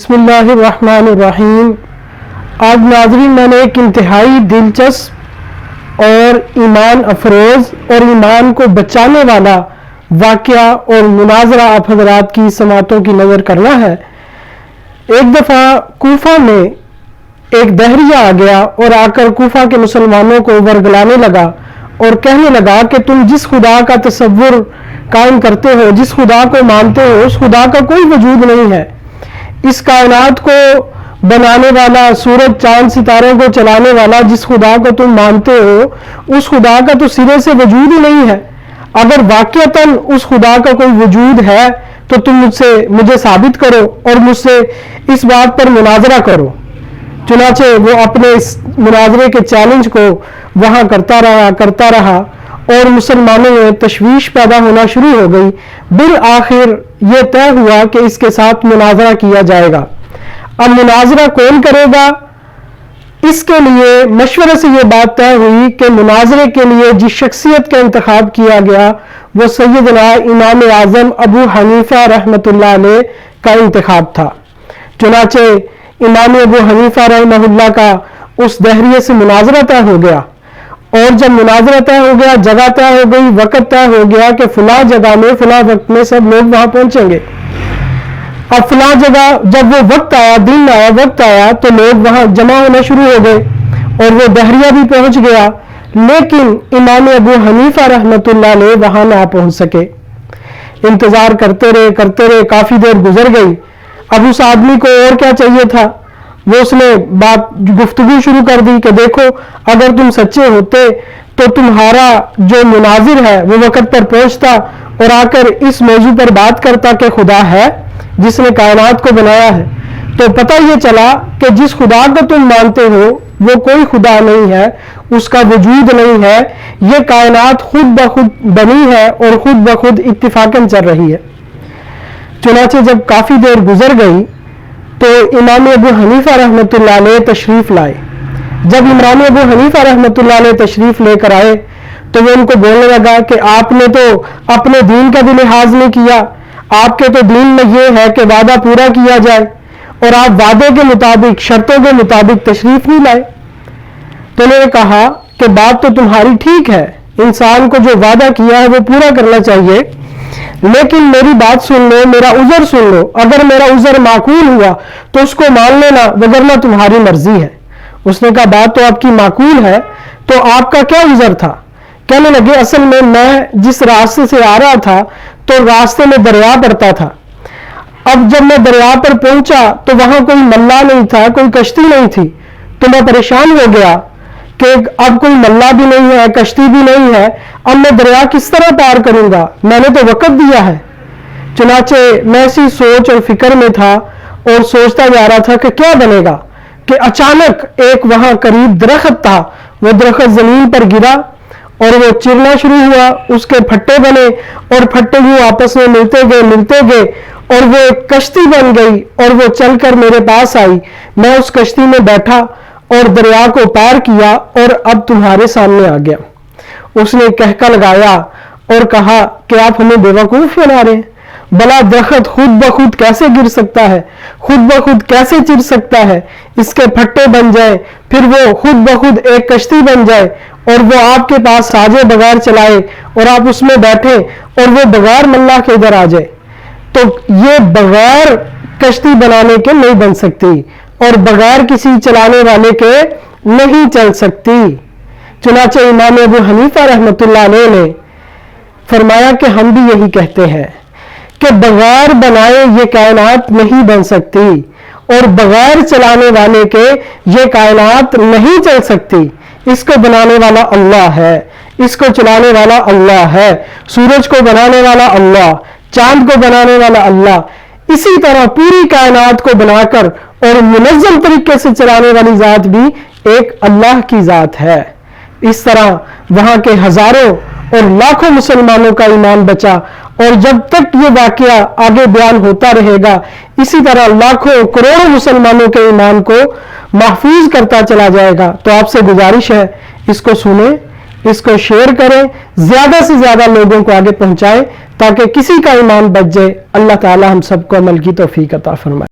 बिस्मिल्लाहिर्रहमानिर्रहीम। आज नाज़रीन मैंने एक इंतहाई दिलचस्प और ईमान अफरोज़ और ईमान को बचाने वाला वाक़या और मुनाजरा आप हज़रात की समातों की नज़र करना है। एक दफ़ा कूफा में एक दहरिया आ गया और आकर कूफा के मुसलमानों को वर्गलाने लगा और कहने लगा कि तुम जिस खुदा का तसव्वुर कायम करते हो, जिस खुदा को मानते हो, उस खुदा का कोई वजूद नहीं है। इस कायनात को बनाने वाला, सूरज चांद सितारों को चलाने वाला जिस खुदा को तुम मानते हो, उस खुदा का तो सिरे से वजूद ही नहीं है। अगर वाकईतन उस खुदा का कोई वजूद है तो तुम मुझे साबित करो और मुझसे इस बात पर मुनाजरा करो। चुनाचे वो अपने इस मुनाजरे के चैलेंज को वहां करता रहा और मुसलमानों में तशवीश पैदा होना शुरू हो गई। बिल आखिर ये तय हुआ कि इसके साथ मुनाजरा किया जाएगा। अब मुनाजरा कौन करेगा, इसके लिए मशवरे से ये बात तय हुई कि मुनाजरे के लिए जिस शख्सियत का इंतखाब किया गया वो सैयदना इमाम आज़म अबू हनीफा रहमतुल्लाह अलैह का इंतखाब था। चुनाचे इमाम अबू हनीफा रहमतुल्लाह का उस दहरिए से मुनाजरा तय हो गया और जब मुनाजरा तय हो गया, जगह तय हो गई, वक्त तय हो गया कि फला जगह में फला वक्त में सब लोग वहां पहुंचेंगे। अब फला जगह जब वो वक्त आया, दिन आया, वक्त आया तो लोग वहां जमा होना शुरू हो गए और वो दहरिया भी पहुंच गया, लेकिन इमाम अबू हनीफा रहमतुल्लाह अलैह वहां ना पहुंच सके। इंतजार करते रहे, काफी देर गुजर गई। अब उस आदमी को और क्या चाहिए था, वो उसने गुफ्तगू शुरू कर दी कि देखो, अगर तुम सच्चे होते तो तुम्हारा जो मुनाजिर है वो वक्त पर पहुंचता और आकर इस मौजू पर बात करता कि खुदा है जिसने कायनात को बनाया है। तो पता ये चला कि जिस खुदा को तुम मानते हो वो कोई खुदा नहीं है, उसका वजूद नहीं है, ये कायनात खुद ब खुद बनी है और खुद ब खुद इत्तिफाकन चल रही है। चुनाचे जब काफी देर गुजर गई तो इमाम अबू हनीफा रहमतुल्लाह अलैह तशरीफ लाए। जब इमाम अबू हनीफा रहमतुल्लाह अलैह तशरीफ लेकर आए तो वो उनको बोलने लगा कि आपने तो अपने दीन का भी लिहाज नहीं किया, आपके तो दीन में ये है कि वादा पूरा किया जाए और आप वादे के मुताबिक, शर्तों के मुताबिक तशरीफ नहीं लाए। तो उन्होंने कहा कि बात तो तुम्हारी ठीक है, इंसान को जो वादा किया है वो पूरा करना चाहिए, लेकिन मेरी बात सुन लो, मेरा उज़र सुन लो। अगर मेरा उज़र माकूल हुआ तो उसको मान लेना, वगरना तुम्हारी मर्जी है। उसने कहा बात तो आपकी माकूल है, तो आपका क्या उज़र था? कहने लगे असल में मैं जिस रास्ते से आ रहा था तो रास्ते में दरिया पड़ता था। अब जब मैं दरिया पर पहुंचा तो वहां कोई मल्ला नहीं था, कोई कश्ती नहीं थी, तो मैं परेशान हो गया कि अब कोई मल्ला भी नहीं है, कश्ती भी नहीं है, अब मैं दरिया किस तरह पार करूंगा? मैंने तो वक़्त दिया है। चुनाचे मैं इसी सोच और फिक्र में था और सोचता जा रहा था कि क्या बनेगा कि अचानक एक वहां करीब दरख्त था, वो दरख्त जमीन पर गिरा और वो चिरना शुरू हुआ, उसके फट्टे बने और फट्टे यूं आपस में मिलते गए और वो एक कश्ती बन गई और वो चलकर मेरे पास आई। मैं उस कश्ती में बैठा और दरिया को पार किया और अब तुम्हारे सामने आ गया। उसने कहका लगाया और कहा कि आप हमें बेवकूफ बना रहे हैं। भला दरख्त खुद ब खुद कैसे गिर सकता है, खुद ब खुद कैसे चिर सकता है, इसके फट्टे बन जाए, फिर वो खुद ब खुद एक कश्ती बन जाए और वो आपके पास साजे बगैर चलाए और आप उसमें बैठे और वो बगैर मल्लाह के इधर आ जाए। तो ये बगैर कश्ती बनाने के नहीं बन सकती और बगैर किसी चलाने वाले के नहीं चल सकती। चुनाचे इमाम अबू हनीफा रहमतुल्लाह अलैह ने फरमाया कि हम भी यही कहते हैं कि बगैर बनाए ये कायनात नहीं बन सकती और बगैर चलाने वाले के ये कायनात नहीं चल सकती। इसको बनाने वाला अल्लाह है, इसको चलाने वाला अल्लाह है, सूरज को बनाने वाला अल्लाह, चांद को बनाने वाला अल्लाह, इसी तरह पूरी कायनात को बनाकर और मुनज़्ज़म तरीके से चलाने वाली जात भी एक अल्लाह की जात है। इस तरह वहां के हजारों और लाखों मुसलमानों का ईमान बचा और जब तक ये वाकया आगे बयान होता रहेगा इसी तरह लाखों करोड़ों मुसलमानों के ईमान को महफूज करता चला जाएगा। तो आपसे गुजारिश है, इसको सुने, इसको शेयर करें, ज्यादा से ज्यादा लोगों को आगे पहुंचाएं ताकि किसी का ईमान बच जाए। अल्लाह ताला हम सबको अमल की तौफीक अता फरमाए।